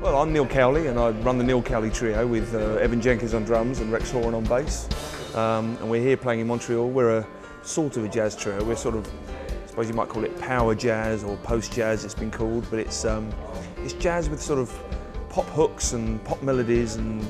Well, I'm Neil Cowley and I run the Neil Cowley Trio with Jenkins on drums and Horan on bass. And we're here playing in Montreal. We're a sort of a jazz trio. We're sort of, I suppose you might call it power jazz or post-jazz it's been called, but it's jazz with sort of pop hooks and pop melodies and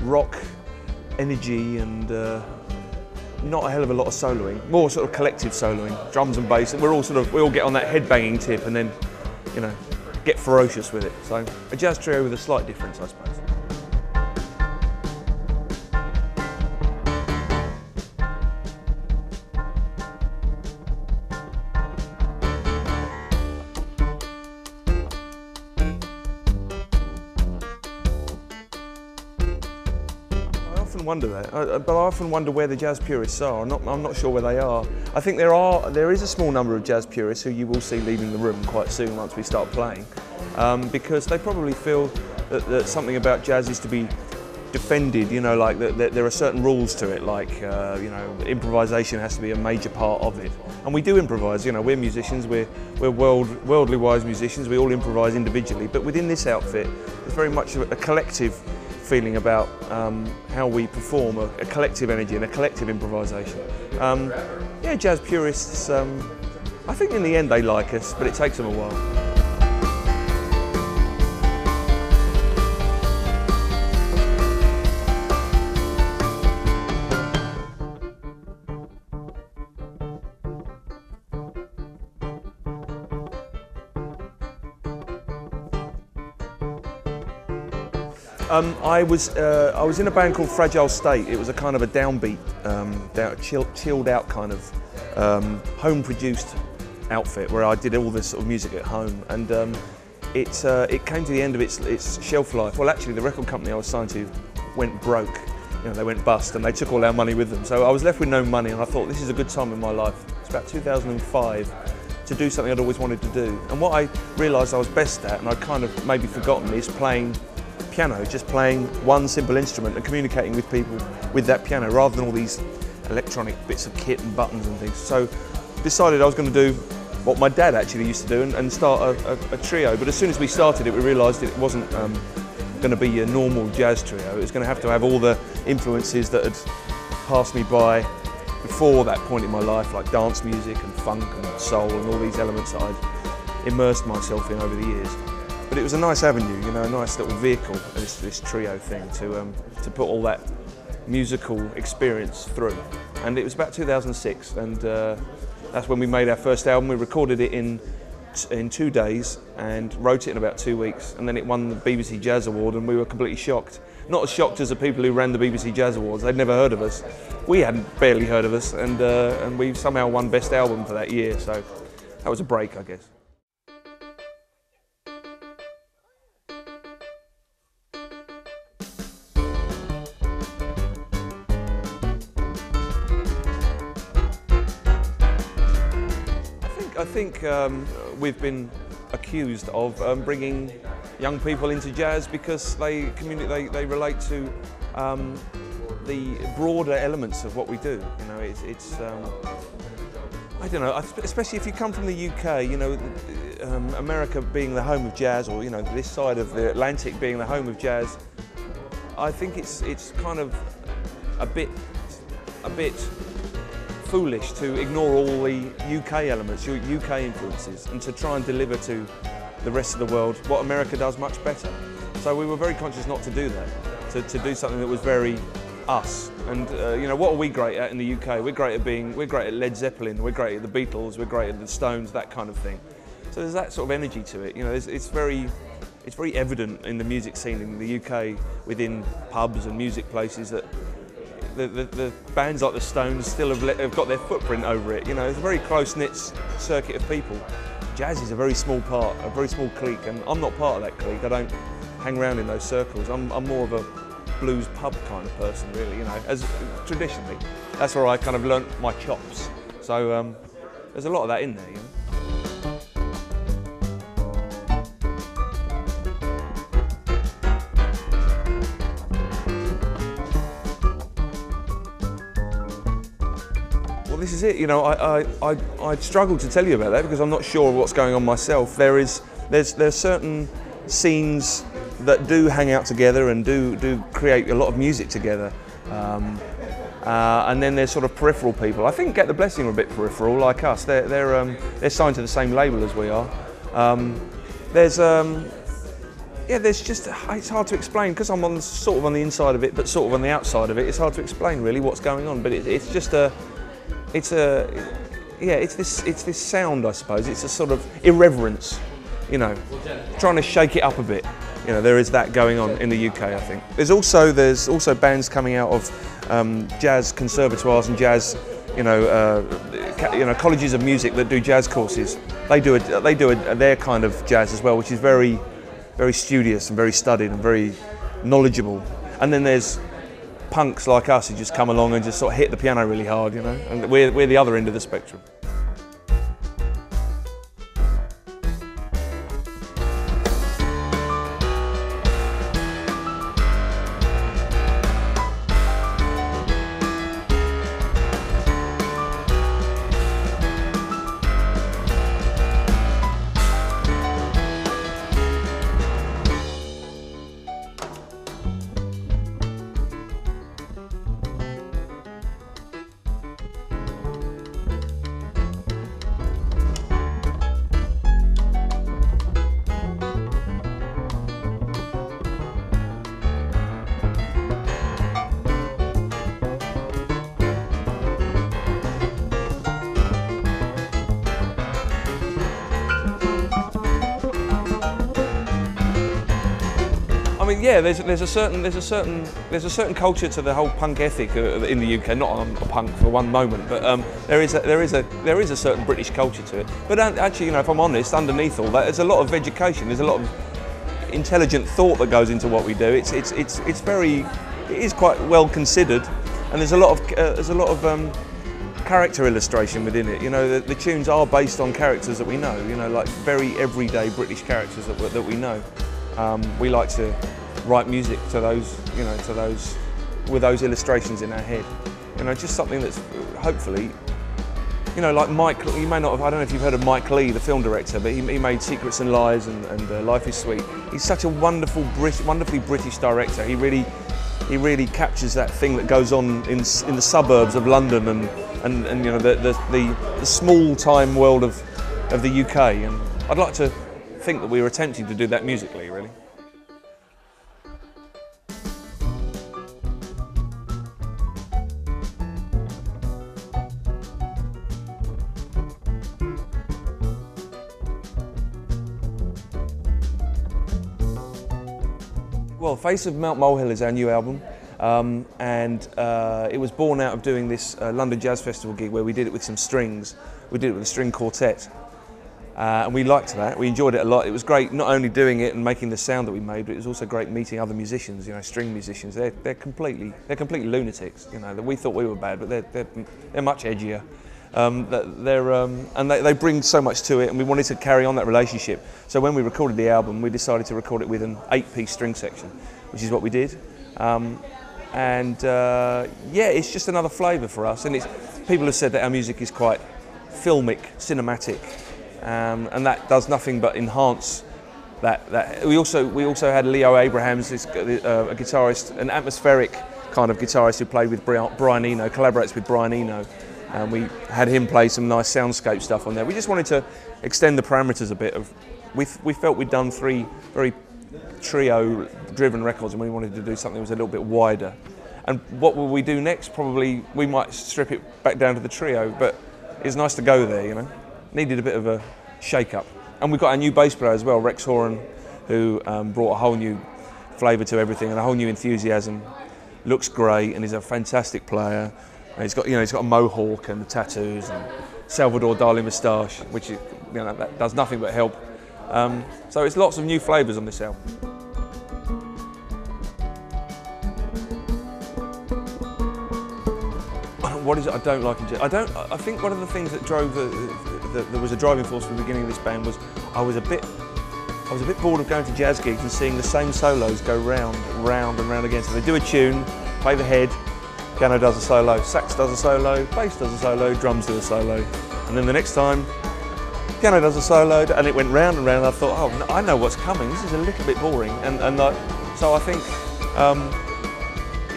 rock energy and not a hell of a lot of soloing, more sort of collective soloing, drums and bass. And we all get on that headbanging tip and then, you know, get ferocious with it. So a jazz trio with a slight difference, I suppose. I often wonder that, but I often wonder where the jazz purists are. I'm not sure where they are. I think there is a small number of jazz purists who you will see leaving the room quite soon once we start playing, because they probably feel that something about jazz is to be defended. You know, like that there are certain rules to it, like you know, improvisation has to be a major part of it. And we do improvise. You know, we're musicians. We're worldly wise musicians. We all improvise individually, but within this outfit, there's very much a collective feeling about how we perform, a collective energy and a collective improvisation. Yeah, jazz purists, I think in the end they like us, but it takes them a while. I was in a band called Fragile State. It was a kind of a downbeat, chilled out kind of home-produced outfit where I did all this sort of music at home, and it came to the end of its shelf life. Well, actually, the record company I was signed to went broke. You know, they went bust, and they took all our money with them. So I was left with no money, and I thought this is a good time in my life. It's about 2005 to do something I'd always wanted to do. And what I realised I was best at, and I'd kind of maybe forgotten, is playing piano, just playing one simple instrument and communicating with people with that piano rather than all these electronic bits of kit and buttons and things. So decided I was going to do what my dad actually used to do and start a trio. But as soon as we started it, we realised it wasn't going to be a normal jazz trio. It was going to have all the influences that had passed me by before that point in my life, like dance music and funk and soul and all these elements that I'd immersed myself in over the years. But it was a nice avenue, you know, a nice little vehicle, this trio thing, to put all that musical experience through. And it was about 2006, and that's when we made our first album. We recorded it in 2 days and wrote it in about 2 weeks, and then it won the BBC Jazz Award, and we were completely shocked. Not as shocked as the people who ran the BBC Jazz Awards. They'd never heard of us. We hadn't barely heard of us, and we somehow won Best Album for that year, so that was a break, I guess. I think we've been accused of bringing young people into jazz because they relate to the broader elements of what we do. You know, it's I don't know, especially if you come from the UK. You know, America being the home of jazz, or you know, this side of the Atlantic being the home of jazz. I think it's kind of a bit foolish to ignore all the UK elements, your UK influences, and to try and deliver to the rest of the world what America does much better. So we were very conscious not to do that, to do something that was very us. And you know, what are we great at in the UK? We're great at Led Zeppelin, we're great at the Beatles, we're great at the Stones, that kind of thing. So there's that sort of energy to it. You know, it's very evident in the music scene in the UK, within pubs and music places, that the bands like the Stones still have got their footprint over it. You know, it's a very close-knit circuit of people. Jazz is a very small part, a very small clique, and I'm not part of that clique. I don't hang around in those circles. I'm more of a blues pub kind of person, really. You know, as traditionally, that's where I kind of learnt my chops. So there's a lot of that in there. You know? Well, this is it. You know, I struggle to tell you about that because I'm not sure what's going on myself. There's certain scenes that do hang out together and do create a lot of music together. And then there's sort of peripheral people. I think Get the Blessing are a bit peripheral, like us. They're signed to the same label as we are. There's just, it's hard to explain because I'm sort of on the inside of it, but sort of on the outside of it. It's hard to explain really what's going on. But it's this sound, I suppose. It's a sort of irreverence, you know, trying to shake it up a bit. You know, there is that going on in the UK, I think. There's also bands coming out of jazz conservatoires and jazz, colleges of music that do jazz courses. They do their kind of jazz as well, which is very, very studious and very studied and very knowledgeable. And then there's punks like us who just come along and just sort of hit the piano really hard, you know. And we're the other end of the spectrum. I mean, yeah, there's a certain culture to the whole punk ethic in the UK. Not I'm a punk for one moment, but there is a certain British culture to it. But actually, you know, if I'm honest, underneath all that, there's a lot of education. There's a lot of intelligent thought that goes into what we do. It is quite well considered, and there's a lot of character illustration within it. You know, the tunes are based on characters that we know. You know, like very everyday British characters that we know. We like to write music to those, you know, with those illustrations in our head. You know, just something that's hopefully, you know, like Mike. You may not have. I don't know if you've heard of Mike Leigh, the film director, but he made Secrets and Lies and Life is Sweet. He's such a wonderfully British director. He really captures that thing that goes on in the suburbs of London and you know the small time world of the UK. And I'd like to think that we were attempting to do that musically, really. Well, Face of Mount Molehill is our new album, and it was born out of doing this London Jazz Festival gig where we did it with some strings. We did it with a string quartet. And we liked that. We enjoyed it a lot. It was great not only doing it and making the sound that we made, but it was also great meeting other musicians. You know, string musicians. They're completely lunatics. You know, we thought we were bad, but they're much edgier. And they bring so much to it, and we wanted to carry on that relationship. So when we recorded the album, we decided to record it with an 8-piece string section, which is what we did. Yeah, it's just another flavour for us. And people have said that our music is quite filmic, cinematic. And that does nothing but enhance that. We also had Leo Abrahams, a guitarist, an atmospheric kind of guitarist who played with Brian Eno, collaborates with Brian Eno, and we had him play some nice soundscape stuff on there. We just wanted to extend the parameters a bit. We felt we'd done 3 very trio-driven records, and we wanted to do something that was a little bit wider. And what will we do next? Probably we might strip it back down to the trio, but it's nice to go there, you know. Needed a bit of a shake-up. And we've got our new bass player as well, Rex Horan, who brought a whole new flavour to everything and a whole new enthusiasm. Looks great and he's a fantastic player. And he's got a mohawk and the tattoos and Salvador Dali moustache, which that does nothing but help. So it's lots of new flavours on this album. What is it I don't like in jazz? I think one of the things that drove that was a driving force from the beginning of this band was I was a bit bored of going to jazz gigs and seeing the same solos go round and round again. So they do a tune, play the head, piano does a solo, sax does a solo, bass does a solo, drums do a solo, and then the next time piano does a solo, and it went round and round. And I thought, oh, I know what's coming. This is a little bit boring, and like, so I think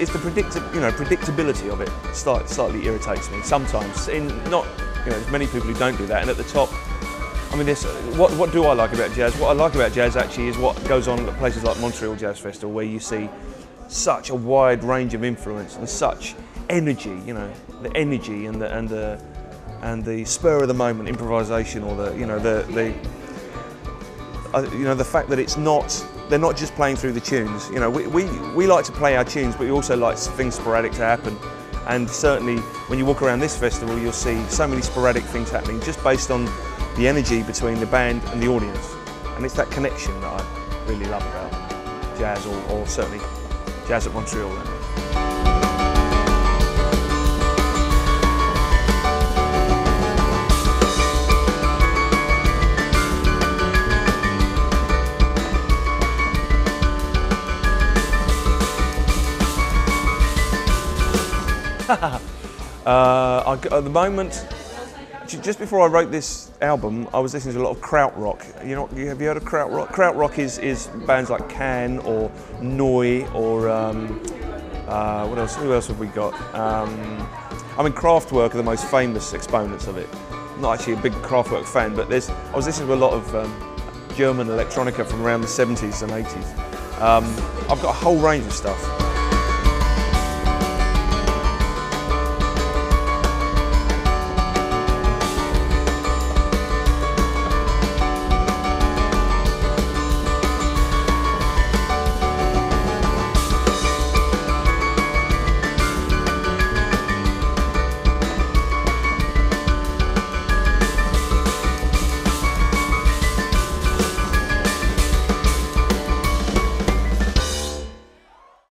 it's the predictability of it slightly irritates me sometimes. Not there's many people who don't do that, and at the top, I mean, what do I like about jazz? What I like about jazz actually is what goes on at places like Montreal Jazz Festival, where you see such a wide range of influence and such energy. The energy and the spur of the moment improvisation, or the fact that they're not just playing through the tunes. We like to play our tunes, but we also like things sporadic to happen. And certainly when you walk around this festival, you'll see so many sporadic things happening just based on the energy between the band and the audience. And it's that connection that I really love about jazz, or certainly jazz at Montreal. At the moment, just before I wrote this album, I was listening to a lot of krautrock. Have you heard of krautrock? Krautrock is bands like Can or Noi or what else? Who else have we got? I mean, Kraftwerk are the most famous exponents of it. I'm not actually a big Kraftwerk fan, but I was listening to a lot of German electronica from around the 70s and 80s. I've got a whole range of stuff.